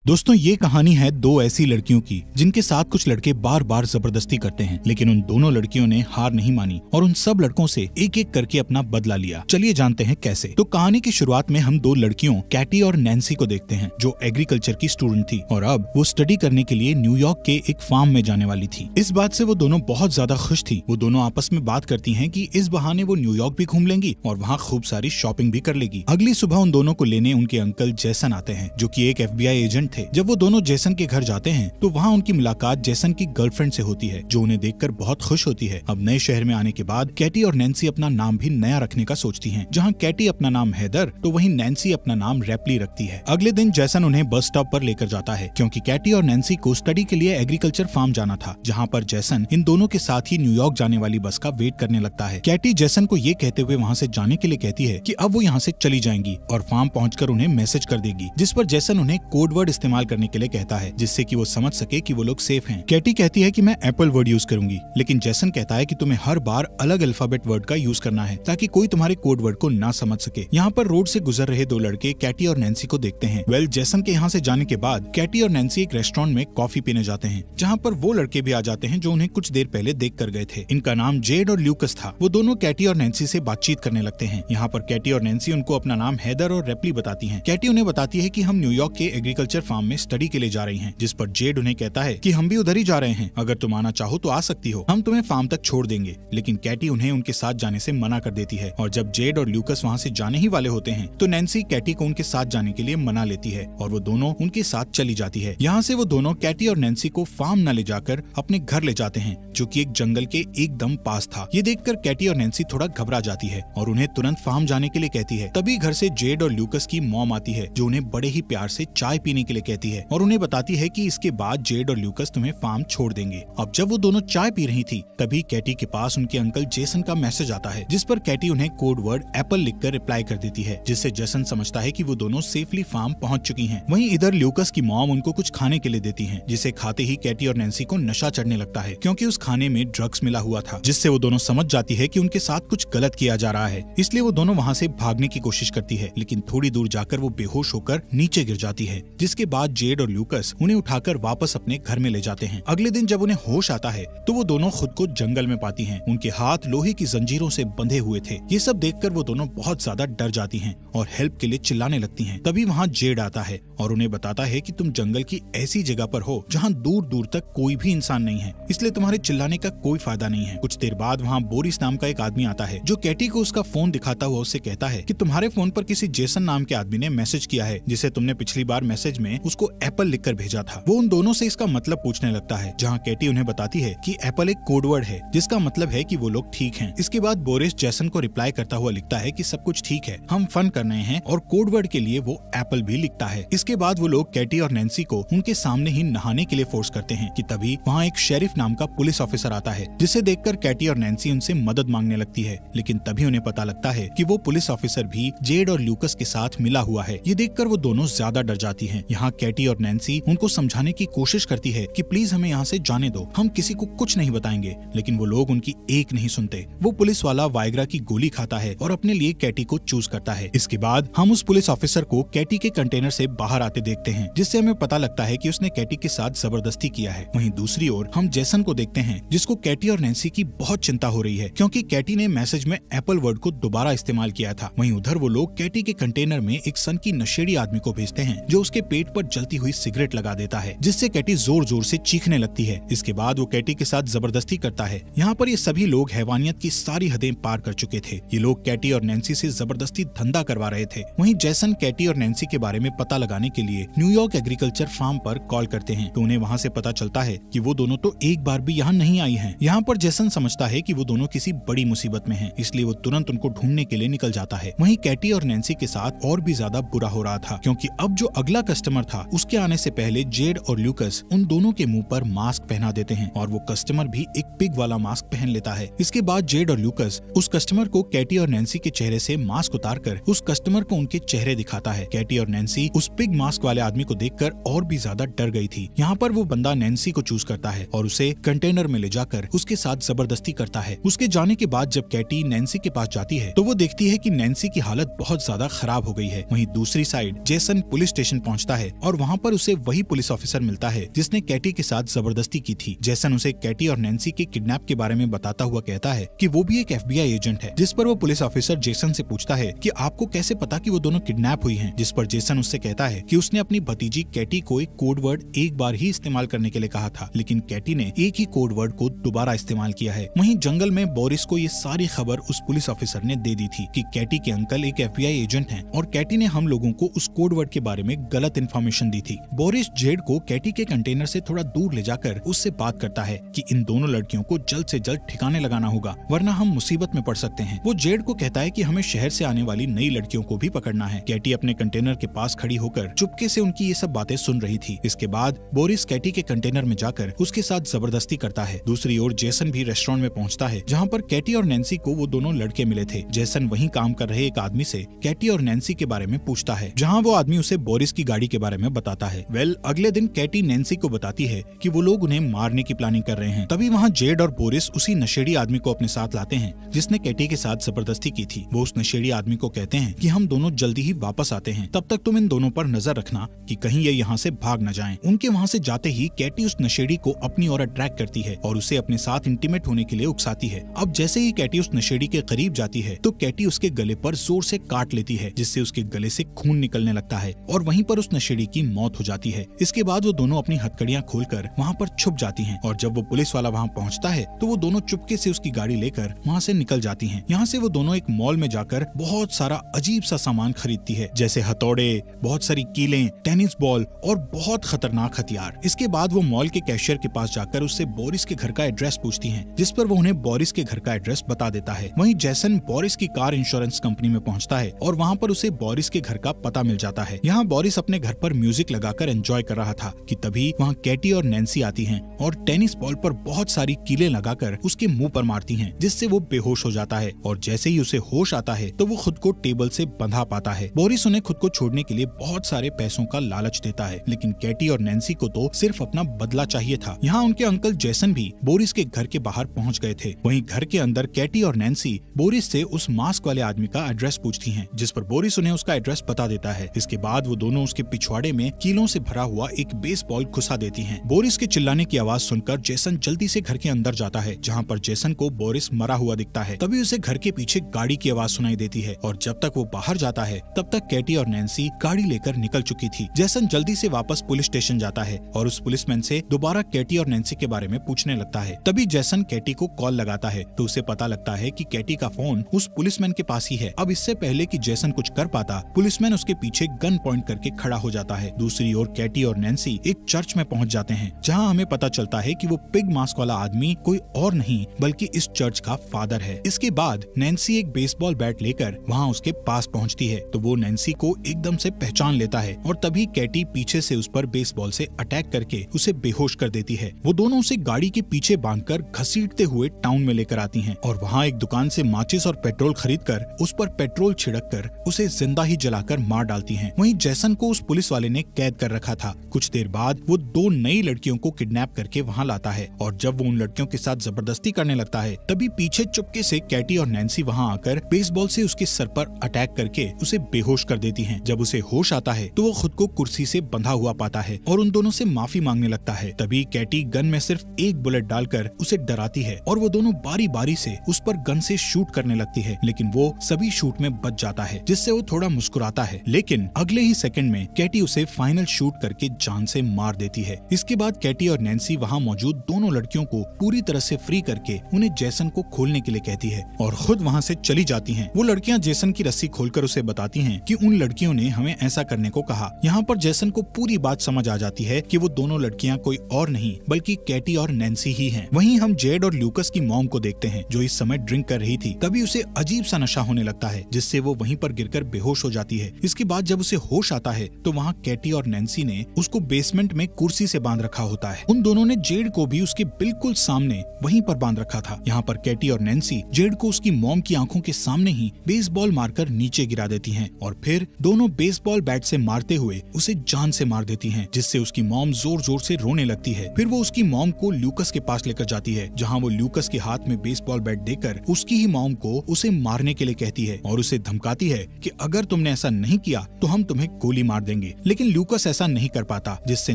दोस्तों ये कहानी है दो ऐसी लड़कियों की जिनके साथ कुछ लड़के बार बार जबरदस्ती करते हैं, लेकिन उन दोनों लड़कियों ने हार नहीं मानी और उन सब लड़कों से एक एक करके अपना बदला लिया। चलिए जानते हैं कैसे। तो कहानी की शुरुआत में हम दो लड़कियों कैटी और नैन्सी को देखते हैं जो एग्रीकल्चर की स्टूडेंट थी और अब वो स्टडी करने के लिए न्यूयॉर्क के एक फार्म में जाने वाली थी। इस बात से वो दोनों बहुत ज्यादा खुश थी। वो दोनों आपस में बात करती हैं कि इस बहाने वो न्यूयॉर्क भी घूम लेंगी और वहाँ खूब सारी शॉपिंग भी कर लेगी। अगली सुबह उन दोनों को लेने उनके अंकल जैसन आते हैं जो कि एक FBI एजेंट थे। जब वो दोनों जैसन के घर जाते हैं तो वहाँ उनकी मुलाकात जैसन की गर्लफ्रेंड से होती है जो उन्हें देखकर बहुत खुश होती है। अब नए शहर में आने के बाद कैटी और नैन्सी अपना नाम भी नया रखने का सोचती हैं। जहाँ कैटी अपना नाम हैदर तो वहीं नैन्सी अपना नाम रैपली रखती है। अगले दिन जैसन उन्हें बस स्टॉप पर लेकर जाता है क्योंकि कैटी और नैन्सी को स्टडी के लिए एग्रीकल्चर फार्म जाना था, जहाँ पर जैसन इन दोनों के साथ ही न्यूयॉर्क जाने वाली बस का वेट करने लगता है। कैटी जैसन को ये कहते हुए वहाँ से जाने के लिए कहती है कि अब वो यहाँ से चली जाएंगी और फार्म पहुँचकर उन्हें मैसेज कर देगी, जिस पर जैसन उन्हें कोड वर्ड इस्तेमाल करने के लिए कहता है जिससे कि वो समझ सके कि वो लोग सेफ हैं। कैटी कहती है कि मैं एप्पल वर्ड यूज करूंगी, लेकिन जैसन कहता है कि तुम्हें हर बार अलग अल्फाबेट वर्ड का यूज करना है ताकि कोई तुम्हारे कोड वर्ड को ना समझ सके। यहाँ पर रोड से गुजर रहे दो लड़के कैटी और नैन्सी को देखते हैं। जैसन के यहाँ से जाने के बाद कैटी और नैन्सी एक रेस्टोरेंट में कॉफी पीने जाते हैं, जहाँ पर वो लड़के भी आ जाते हैं जो उन्हें कुछ देर पहले देख कर गए थे। इनका नाम जेड और ल्यूकस था। वो दोनों कैटी और नैन्सी से बातचीत करने लगते हैं। यहाँ पर कैटी और नैन्सी उनको अपना नाम हैदर और रैपली बताती है। कैटी उन्हें बताती है कि हम न्यूयॉर्क के एग्रीकल्चर फार्म में स्टडी के लिए जा रही हैं, जिस पर जेड उन्हें कहता है कि हम भी उधर ही जा रहे हैं, अगर तुम आना चाहो तो आ सकती हो, हम तुम्हें फार्म तक छोड़ देंगे। लेकिन कैटी उन्हें उनके साथ जाने से मना कर देती है और जब जेड और ल्यूकस वहाँ से जाने ही वाले होते हैं तो नैन्सी कैटी को उनके साथ जाने के लिए मना लेती है और वो दोनों उनके साथ चली जाती है। यहाँ से वो दोनों कैटी और नैन्सी को फार्म न ले जाकर अपने घर ले जाते हैं जो कि एक जंगल के एकदम पास था। ये देखकर कैटी और नैन्सी थोड़ा घबरा जाती है और उन्हें तुरंत फार्म जाने के लिए कहती है। तभी घर से जेड और ल्यूकस की मॉम आती है जो उन्हें बड़े ही प्यार से चाय पीने के लिए कहती है और उन्हें बताती है कि इसके बाद जेड और ल्यूकस तुम्हें फार्म छोड़ देंगे। अब जब वो दोनों चाय पी रही थी तभी कैटी के पास उनके अंकल जेसन का मैसेज आता है, जिस पर कैटी उन्हें कोड वर्ड एप्पल लिखकर रिप्लाई कर देती है, जिससे जेसन समझता है कि वो दोनों सेफली फार्म पहुंच चुकी हैं। वहीं इधर ल्यूकस की मॉम उनको कुछ खाने के लिए देती हैं, जिसे खाते ही कैटी और नैन्सी को नशा चढ़ने लगता है क्योंकि उस खाने में ड्रग्स मिला हुआ था, जिससे वो दोनों समझ जाती है कि उनके साथ कुछ गलत किया जा रहा है। इसलिए वो दोनों वहाँ से भागने की कोशिश करती है, लेकिन थोड़ी दूर जाकर वो बेहोश होकर नीचे गिर जाती है, जिसके बाद जेड और ल्यूकस उन्हें उठाकर वापस अपने घर में ले जाते हैं। अगले दिन जब उन्हें होश आता है तो वो दोनों खुद को जंगल में पाती हैं। उनके हाथ लोहे की जंजीरों से बंधे हुए थे। ये सब देखकर वो दोनों बहुत ज्यादा डर जाती हैं और हेल्प के लिए चिल्लाने लगती हैं। तभी वहाँ जेड आता है और उन्हें बताता है कि तुम जंगल की ऐसी जगह पर हो जहाँ दूर दूर तक कोई भी इंसान नहीं है, इसलिए तुम्हारे चिल्लाने का कोई फायदा नहीं है। कुछ देर बाद वहाँ बोरिस नाम का एक आदमी आता है जो कैटी को उसका फोन दिखाता हुआ उससे कहता है कि तुम्हारे फोन पर किसी जेसन नाम के आदमी ने मैसेज किया है, जिसे तुमने पिछली बार मैसेज में उसको एप्पल लिखकर भेजा था। वो उन दोनों से इसका मतलब पूछने लगता है, जहाँ कैटी उन्हें बताती है कि एप्पल एक कोडवर्ड है जिसका मतलब है कि वो लोग ठीक हैं। इसके बाद बोरिस जैसन को रिप्लाई करता हुआ लिखता है कि सब कुछ ठीक है, हम फन कर रहे हैं, और कोडवर्ड के लिए वो एप्पल भी लिखता है। इसके बाद वो लोग कैटी और नैन्सी को उनके सामने ही नहाने के लिए फोर्स करते हैं कि तभी वहाँ एक शेरिफ नाम का पुलिस ऑफिसर आता है, जिसे देखकर कैटी और नैन्सी उनसे मदद मांगने लगती है, लेकिन तभी उन्हें पता लगता है कि वो पुलिस ऑफिसर भी जेड और ल्यूकस के साथ मिला हुआ है। ये देखकर वो दोनों ज्यादा डर जाती हैं। यहाँ कैटी और नैन्सी उनको समझाने की कोशिश करती है कि प्लीज हमें यहाँ से जाने दो, हम किसी को कुछ नहीं बताएंगे, लेकिन वो लोग उनकी एक नहीं सुनते। वो पुलिस वाला वाइग्रा की गोली खाता है और अपने लिए कैटी को चूज करता है। इसके बाद हम उस पुलिस ऑफिसर को कैटी के कंटेनर से बाहर आते देखते हैं, जिससे हमें पता लगता है कि उसने कैटी के साथ जबरदस्ती किया है। वहीं दूसरी ओर हम जैसन को देखते हैं, जिसको कैटी और नैन्सी की बहुत चिंता हो रही है क्योंकि कैटी ने मैसेज में एप्पल वर्ड को दोबारा इस्तेमाल किया था। वहीं उधर वो लोग कैटी के कंटेनर में एक सन की नशेड़ी आदमी को भेजते हैं जो उसके पेट पर जलती हुई सिगरेट लगा देता है, जिससे कैटी जोर जोर से चीखने लगती है। इसके बाद वो कैटी के साथ जबरदस्ती करता है। यहाँ पर ये सभी लोग हैवानियत की सारी हदें पार कर चुके थे। ये लोग कैटी और नैन्सी से जबरदस्ती धंधा करवा रहे थे। वहीं जैसन कैटी और नैन्सी के बारे में पता लगाने के लिए न्यूयॉर्क एग्रीकल्चर फार्म पर कॉल करते हैं तो उन्हें वहाँ से पता चलता है कि वो दोनों तो एक बार भी यहाँ नहीं आई हैं। यहाँ पर जैसन समझता है कि वो दोनों किसी बड़ी मुसीबत में हैं, इसलिए वो तुरंत उनको ढूंढने के लिए निकल जाता है। वहीं कैटी और नैन्सी के साथ और भी ज्यादा बुरा हो रहा था क्योंकि अब जो अगला कस्टमर था उसके आने से पहले जेड और ल्यूकस उन दोनों के मुंह पर मास्क पहना देते हैं और वो कस्टमर भी एक पिग वाला मास्क पहन लेता है। इसके बाद जेड और ल्यूकस उस कस्टमर को कैटी और नैन्सी के चेहरे से मास्क उतारकर उस कस्टमर को उनके चेहरे दिखाता है। कैटी और नैन्सी उस पिग मास्क वाले आदमी को देखकर और भी ज्यादा डर गई थी। यहाँ पर वो बंदा नैन्सी को चूज करता है और उसे कंटेनर में ले जाकर उसके साथ जबरदस्ती करता है। उसके जाने के बाद जब कैटी नैन्सी के पास जाती है तो वो देखती है कि नैन्सी की हालत बहुत ज्यादा खराब हो गई है। वहीं दूसरी साइड जेसन पुलिस स्टेशन पहुंचता है और वहाँ पर उसे वही पुलिस ऑफिसर मिलता है जिसने कैटी के साथ जबरदस्ती की थी। जेसन उसे कैटी और नैन्सी के किडनैप के बारे में बताता हुआ कहता है कि वो भी एक FBI एजेंट है, जिस पर वो पुलिस ऑफिसर जेसन से पूछता है कि आपको कैसे पता कि वो दोनों किडनैप हुई हैं, जिस पर जेसन उससे कहता है कि उसने अपनी भतीजी कैटी को एक कोड वर्ड एक बार ही इस्तेमाल करने के लिए कहा था, लेकिन कैटी ने एक ही कोड वर्ड को दोबारा इस्तेमाल किया है। वहीं जंगल में बोरिस को ये सारी खबर उस पुलिस ऑफिसर ने दे दी थी कि कैटी के अंकल एक FBI एजेंट हैं और कैटी ने हम लोगों को उस कोड वर्ड के बारे में गलत इन्फॉर्मेशन दी थी। बोरिस जेड को कैटी के कंटेनर से थोड़ा दूर ले जाकर उससे बात करता है कि इन दोनों लड़कियों को जल्द से जल्द ठिकाने लगाना होगा, वरना हम मुसीबत में पड़ सकते हैं। वो जेड को कहता है कि हमें शहर से आने वाली नई लड़कियों को भी पकड़ना है। कैटी अपने कंटेनर के पास खड़ी होकर चुपके से उनकी ये सब बातें सुन रही थी। इसके बाद बोरिस कैटी के कंटेनर में जाकर उसके साथ जबरदस्ती करता है। दूसरी ओर जेसन भी रेस्टोरेंट में पहुंचता है जहाँ पर कैटी और नैन्सी को वो दोनों लड़के मिले थे। जेसन वहीं काम कर रहे एक आदमी से कैटी और नैन्सी के बारे में पूछता है, जहाँ वो आदमी उसे बोरिस की गाड़ी के बारे में बताता है। अगले दिन कैटी नैन्सी को बताती है कि वो लोग उन्हें मारने की प्लानिंग कर रहे हैं। तभी वहाँ जेड और बोरिस उसी नशेड़ी आदमी को अपने साथ लाते हैं जिसने कैटी के साथ जबरदस्ती की थी। वो उस नशेड़ी आदमी को कहते हैं कि हम दोनों जल्दी ही वापस आते हैं, तब तक तुम इन दोनों पर नजर रखना कि कहीं ये यहाँ से भाग न जाएं। उनके वहाँ से जाते ही कैटी उस नशेड़ी को अपनी ओर अट्रैक्ट करती है और उसे अपने साथ इंटीमेट होने के लिए उकसाती है। अब जैसे ही कैटी उस नशेड़ी के करीब जाती है तो कैटी उसके गले पर जोर से काट लेती है, जिससे उसके गले से खून निकलने लगता है और वहीं पर उस नशेड़ी की मौत हो जाती है। इसके बाद वो दोनों अपनी हथकड़ियां खोलकर वहाँ पर छुप जाती हैं और जब वो पुलिस वाला वहाँ पहुँचता है तो वो दोनों चुपके से उसकी गाड़ी लेकर वहाँ से निकल जाती हैं। यहाँ से वो दोनों एक मॉल में जाकर बहुत सारा अजीब सा सामान खरीदती है, जैसे हथौड़े, बहुत सारी कीलें, टेनिस बॉल और बहुत खतरनाक हथियार। इसके बाद वो मॉल के कैशियर के पास जाकर उससे बोरिस के घर का एड्रेस पूछती हैं, जिस पर वो उन्हें बोरिस के घर का एड्रेस बता देता है। वहीं जेसन बोरिस की कार इंश्योरेंस कंपनी में पहुंचता है और वहाँ पर उसे बोरिस के घर का पता मिल जाता है। यहाँ बोरिस अपने घर पर म्यूजिक लगाकर एंजॉय कर रहा था कि तभी वहाँ कैटी और नैन्सी आती हैं और टेनिस बॉल पर बहुत सारी कीलें लगाकर उसके मुंह पर मारती हैं, जिससे वो बेहोश हो जाता है और जैसे ही उसे होश आता है तो वो खुद को टेबल से बंधा पाता है। बोरिस उन्हें खुद को छोड़ने के लिए बहुत सारे पैसों का लालच देता है, लेकिन कैटी और नैन्सी को तो सिर्फ अपना बदला चाहिए था। यहाँ उनके अंकल जेसन भी बोरिस के घर के बाहर पहुँच गए थे। वहीं घर के अंदर कैटी और नैन्सी बोरिस से उस मास्क वाले आदमी का एड्रेस पूछती हैं, जिस पर बोरिस उन्हें उसका एड्रेस बता देता है। इसके बाद वो दोनों उसके पिछवाड़े में कीलों से भरा हुआ एक बेसबॉल घुसा देती हैं। बोरिस के चिल्लाने की आवाज सुनकर जेसन जल्दी से घर के अंदर जाता है, जहाँ पर जेसन को बोरिस मरा हुआ दिखता है। तभी उसे घर के पीछे गाड़ी की आवाज सुनाई देती है और जब तक वो बाहर जाता है तब तक कैटी और नैन्सी गाड़ी लेकर निकल चुकी थी। जेसन जल्दी से वापस पुलिस स्टेशन जाता है और उस पुलिसमैन से दोबारा कैटी और नैन्सी के बारे में पूछने लगता है। तभी जेसन कैटी को कॉल लगाता है तो उसे पता लगता है कि कैटी का फोन उस पुलिसमैन के पास ही है। अब इससे पहले कि जेसन कुछ कर पाता, पुलिसमैन उसके पीछे गन पॉइंट करके खड़ा हो जाता है। दूसरी ओर कैटी और नैन्सी एक चर्च में पहुंच जाते हैं, जहां हमें पता चलता है कि वो पिग मास्क वाला आदमी कोई और नहीं बल्कि इस चर्च का फादर है। इसके बाद नैन्सी एक बेसबॉल बैट लेकर वहां उसके पास पहुंचती है तो वो नैन्सी को एकदम से पहचान लेता है और तभी कैटी पीछे से उस पर बेसबॉल से अटैक करके उसे बेहोश कर देती है। वो दोनों उसे गाड़ी के पीछे बांधकर घसीटते हुए टाउन में लेकर आती हैं और वहाँ एक दुकान से माचिस और पेट्रोल खरीदकर उस पर पेट्रोल छिड़क कर उसे जिंदा ही जलाकर मार डालती हैं। वहीं जेसन को उस पुलिस वाले ने कैद कर रखा था। कुछ देर बाद वो दो नई लड़कियों को किडनैप करके वहाँ लाता है और जब वो उन लड़कियों के साथ जबरदस्ती करने लगता है तभी पीछे चुपके से कैटी और नैन्सी वहाँ आकर बेसबॉल से उसके सर पर अटैक करके उसे बेहोश कर देती हैं। जब उसे होश आता है तो वो खुद को कुर्सी से बंधा हुआ पाता है और उन दोनों से माफी मांगने लगता है। तभी कैटी गन में सिर्फ एक बुलेट डालकर उसे डराती है और वो दोनों बारी बारी से उस पर गन से शूट करने लगती है, लेकिन वो सभी शूट में बच जाता है, जिससे वो थोड़ा मुस्कुराता है। लेकिन अगले ही सेकंड में कैटी उसे फाइनल शूट करके जान से मार देती है। इसके बाद कैटी और नैन्सी वहाँ मौजूद दोनों लड़कियों को पूरी तरह से फ्री करके उन्हें जेसन को खोलने के लिए कहती है और खुद वहाँ से चली जाती हैं। वो लड़कियाँ जेसन की रस्सी खोलकर उसे बताती हैं कि उन लड़कियों ने हमें ऐसा करने को कहा। यहाँ पर जेसन को पूरी बात समझ आ जाती है कि वो दोनों लड़कियाँ कोई और नहीं बल्कि कैटी और नैन्सी ही हैं। वहीं हम जेड और ल्यूकस की मॉम को देखते हैं जो इस समय ड्रिंक कर रही थी। तभी उसे अजीब सा नशा होने लगता है, जिससे वो वहीं पर गिरकर बेहोश हो जाती है। इसके बाद जब उसे होश आता है तो वहाँ कैटी और नैन्सी ने उसको बेसमेंट में कुर्सी से बांध रखा होता है। उन दोनों ने जेड को भी उसके बिल्कुल सामने वहीं पर बांध रखा था। यहाँ पर कैटी और नैन्सी जेड को उसकी मॉम की आंखों के सामने ही बेसबॉल मारकर नीचे गिरा देती हैं और फिर दोनों बेसबॉल बैट से मारते हुए उसे जान से मार देती हैं, जिससे उसकी मॉम जोर जोर से रोने लगती है। फिर वो उसकी मॉम को ल्यूकस के पास लेकर जाती है, जहाँ वो ल्यूकस के हाथ में बेसबॉल बैट देकर उसकी ही मॉम को उसे मारने के लिए कहती है और उसे धमकाती है कि अगर तुमने ऐसा नहीं किया तो हम तुम्हें गोली मार देंगे। लेकिन ल्यूकस ऐसा नहीं कर पाता, जिससे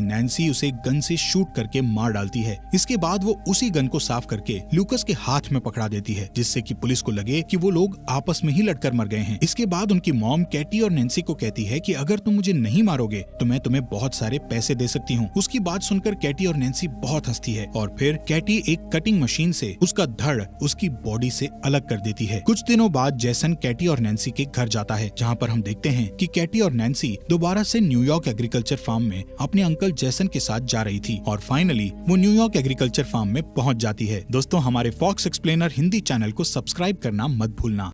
नैन्सी उसे गन से शूट करके मार डालती है। इसके बाद वो उसी गन को साफ करके ल्यूकस के हाथ में पकड़ा देती है, जिससे कि पुलिस को लगे कि वो लोग आपस में ही लड़कर मर गए हैं। इसके बाद उनकी मॉम कैटी और नैन्सी को कहती है कि अगर तुम मुझे नहीं मारोगे तो मैं तुम्हें बहुत सारे पैसे दे सकती हूँ। उसकी बात सुनकर कैटी और नैन्सी बहुत हंसती है और फिर कैटी एक कटिंग मशीन से उसका धड़ उसकी बॉडी से अलग कर देती है। कुछ दिनों बाद जैसन कैटी और नैन्सी के घर जाता है, जहाँ पर हम देखते हैं कि कैटी और नैन्सी दोबारा से न्यूयॉर्क एग्रीकल्चर फार्म में अपने अंकल जैसन के साथ जा रही थी और फाइनली वो न्यूयॉर्क एग्रीकल्चर फार्म में पहुंच जाती है। दोस्तों, हमारे फॉक्स एक्सप्लेनर हिंदी चैनल को सब्सक्राइब करना मत भूलना।